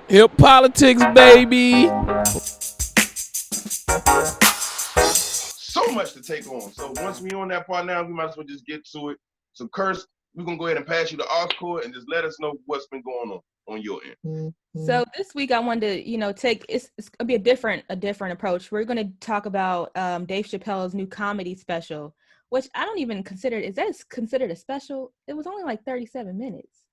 Hip politics, baby. So much to take on. So once we on that part now, we might as well just get to it. So Kirs, we're gonna go ahead and pass you the Aux Cord and just let us know what's been going on your end. So this week I wanted to, take it's gonna be a different approach. We're gonna talk about Dave Chappelle's new comedy special, which I don't even consider considered a special. It was only like 37 minutes.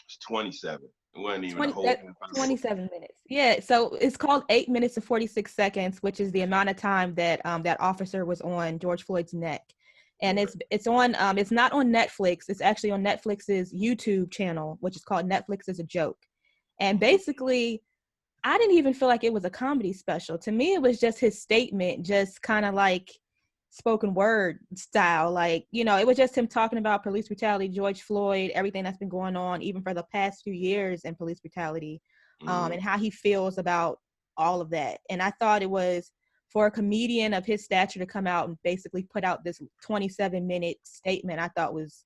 It's 27. It wasn't even a whole 27 minutes. Yeah. So it's called 8 minutes and 46 seconds, which is the amount of time that that officer was on George Floyd's neck. And it's on it's not on Netflix. It's actually on Netflix's YouTube channel, which is called Netflix is a Joke. And basically, I didn't even feel like it was a comedy special. To me, it was just his statement, just kind of like spoken word style. Like, it was just him talking about police brutality, George Floyd, everything that's been going on, even for the past few years in police brutality, and how he feels about all of that. And I thought it was, for a comedian of his stature to come out and basically put out this 27-minute statement, I thought was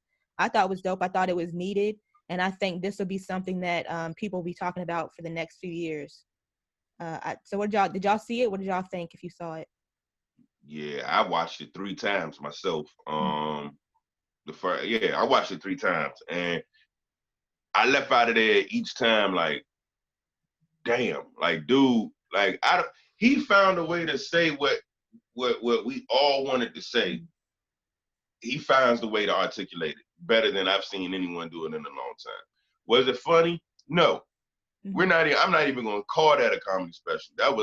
dope. I thought it was needed. And I think this will be something that people will be talking about for the next few years. So did y'all see it? What did y'all think if you saw it? Yeah, I watched it 3 times myself. I watched it 3 times, and I left out of there each time like, damn, like, dude, like, he found a way to say what we all wanted to say. He finds the way to articulate it better than I've seen anyone do it in a long time. Was it funny? No. I'm not even gonna call that a comedy special. It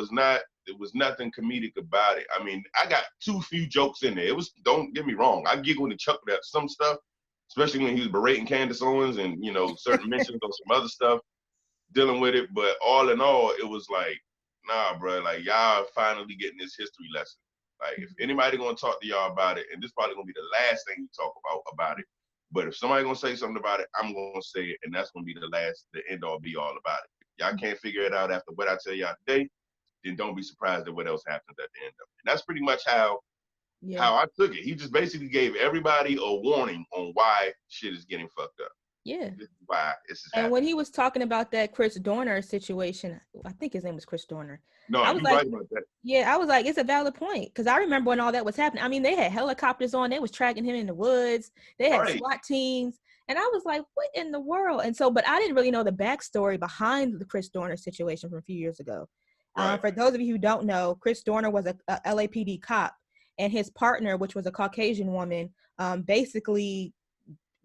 was nothing comedic about it. I mean, I got too few jokes in there. Don't get me wrong, I giggled and chuckled at some stuff, especially when he was berating Candace Owens and, certain mentions of some other stuff dealing with it. But all in all, it was like, nah, bro, like, y'all are finally getting this history lesson. Like, if anybody gonna talk to y'all about it, and this probably gonna be the last thing we talk about it, but if somebody gonna say something about it, I'm gonna say it, and that's gonna be the end all be all about it. Y'all can't figure it out after what I tell y'all today, then don't be surprised at what else happens at the end of it. And that's pretty much how I took it. He just basically gave everybody a warning on why shit is getting fucked up. Yeah. This is why this is happening. And when he was talking about that Chris Dorner situation, I think his name was Chris Dorner. No, I was you're right about that. Yeah, I was like, it's a valid point. Because I remember when all that was happening. I mean, they had helicopters on. They was tracking him in the woods. They had SWAT teams. And I was like, what in the world? And so, but I didn't really know the backstory behind the Chris Dorner situation from a few years ago. Right. For those of you who don't know, Chris Dorner was a LAPD cop. And his partner, which was a Caucasian woman, basically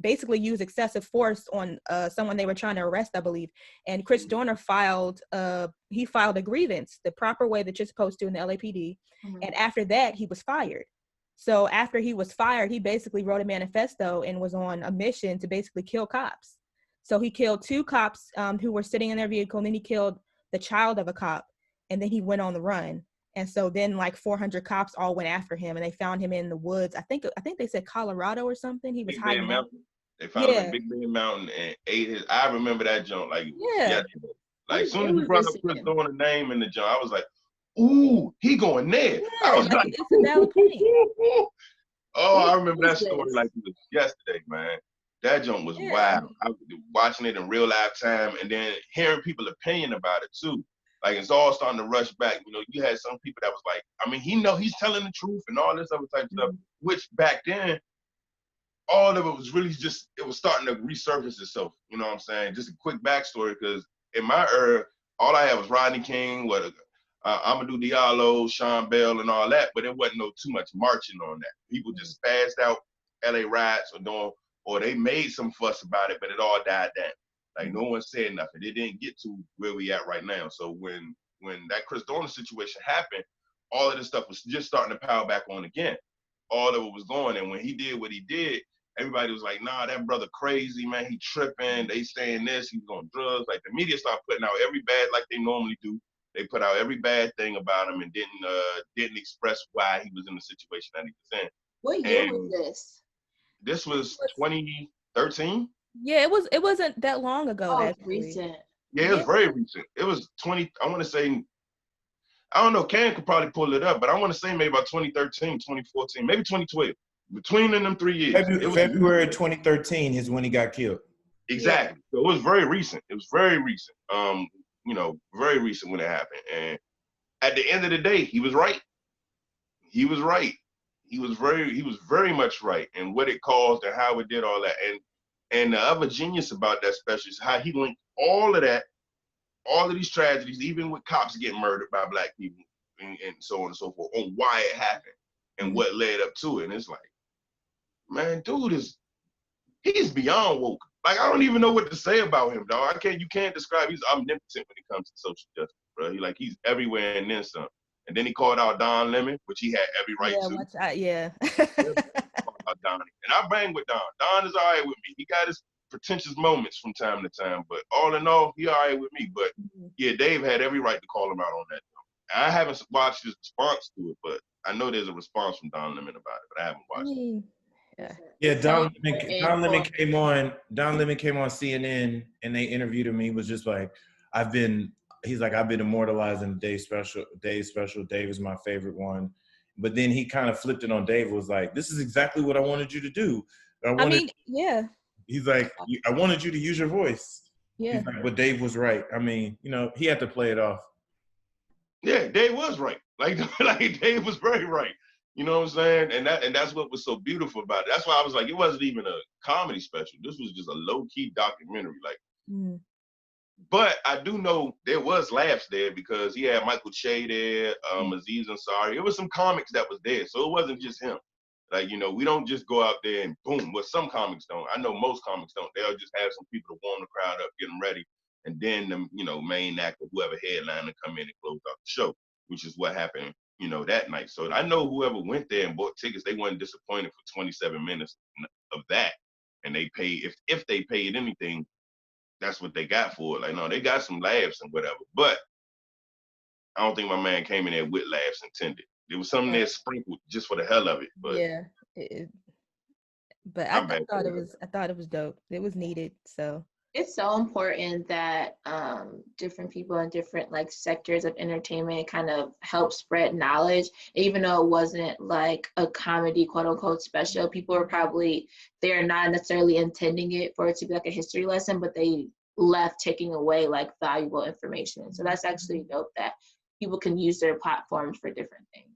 used excessive force on someone they were trying to arrest, I believe. And Chris Dorner filed a grievance the proper way that you're supposed to in the LAPD. And after that, he was fired. So after he was fired, he basically wrote a manifesto and was on a mission to basically kill cops. So he killed 2 cops who were sitting in their vehicle, and then he killed the child of a cop, and then he went on the run. And so then like 400 cops all went after him, and they found him in the woods. I think they said Colorado or something. He was hiding out. They found him in Big Bend Mountain and ate his. I remember that junk like yesterday. Like, as soon as you brought up Chris Dorner's name in the junk, I was like, ooh, he going there. I was like, it's a valid point. I remember that story like it was yesterday, man. That junk was wild. I was watching it in real live time, and then hearing people's opinion about it too. Like, it's all starting to rush back. You had some people that was like, I mean, he's telling the truth and all this other type of stuff, which back then, all of it was really just, it was starting to resurface itself. You know what I'm saying? Just a quick backstory, because in my era, all I had was Rodney King, Amadou Diallo, Sean Bell, and all that, but it wasn't too much marching on that. People just spazzed out LA riots or they made some fuss about it, but it all died down. Like, no one said nothing. It didn't get to where we at right now. So when that Chris Dorner situation happened, all of this stuff was just starting to pile back on again. All of it was going, and when he did what he did, everybody was like, nah, that brother crazy, man. He tripping. They saying this. He's on drugs. Like, the media started putting out every bad, like they normally do. They put out every bad thing about him and didn't express why he was in the situation that he was in. What year was this? This was 2013. Yeah, it wasn't that long ago. Oh, it's recent. Yeah, it was very recent. It was 20. I want to say, I don't know. Cam could probably pull it up, but I want to say maybe about 2013, 2014, maybe 2012. Between them 3 years. February 2013 is when he got killed. Exactly. Yeah. So it was very recent. It was very recent. very recent when it happened. And at the end of the day, he was right. He was right. He was very much right. And what it caused and how it did all that. And the other genius about that special is how he linked all of that, all of these tragedies, even with cops getting murdered by Black people and so on and so forth, on why it happened and what led up to it. And it's like, man, dude he's beyond woke. Like, I don't even know what to say about him, dog. You can't describe, he's omnipotent when it comes to social justice, bro. He's everywhere and then some. And then he called out Don Lemon, which he had every right to. Yeah. Donnie. And I bang with Don. Don is all right with me. He got his pretentious moments from time to time, but all in all, he all right with me. But yeah, Dave had every right to call him out on that. I haven't watched his response to it, but I know there's a response from Don Lemon about it, but I haven't watched it. Yeah, Don Lemon came on CNN and they interviewed him. He was just like, I've been immortalized in Dave's special. Dave is my favorite one. But then he kind of flipped it on Dave, was like, this is exactly what I wanted you to do. He's like, I wanted you to use your voice. Yeah. He's like, but Dave was right. I mean, he had to play it off. Yeah, Dave was right. Like Dave was very right. You know what I'm saying? And that's what was so beautiful about it. That's why I was like, it wasn't even a comedy special. This was just a low-key documentary. But I do know there was laughs there because he had Michael Che there, Aziz Ansari. It was some comics that was there, so it wasn't just him. We don't just go out there and boom. Well, some comics don't. I know most comics don't. They'll just have some people to warm the crowd up, get them ready, and then the main actor, whoever headliner, come in and close out the show, which is what happened, that night. So I know whoever went there and bought tickets, they weren't disappointed for 27 minutes of that, and they paid if they paid anything. That's what they got for it. No, they got some laughs and whatever. But I don't think my man came in there with laughs intended. There was something there sprinkled just for the hell of it. But yeah, but I thought it was dope. It was needed. So it's so important that different people in different sectors of entertainment kind of help spread knowledge. Even though it wasn't like a comedy quote unquote special, people are probably, they're not necessarily intending it for it to be like a history lesson, but they left taking away valuable information. So that's actually dope that people can use their platforms for different things.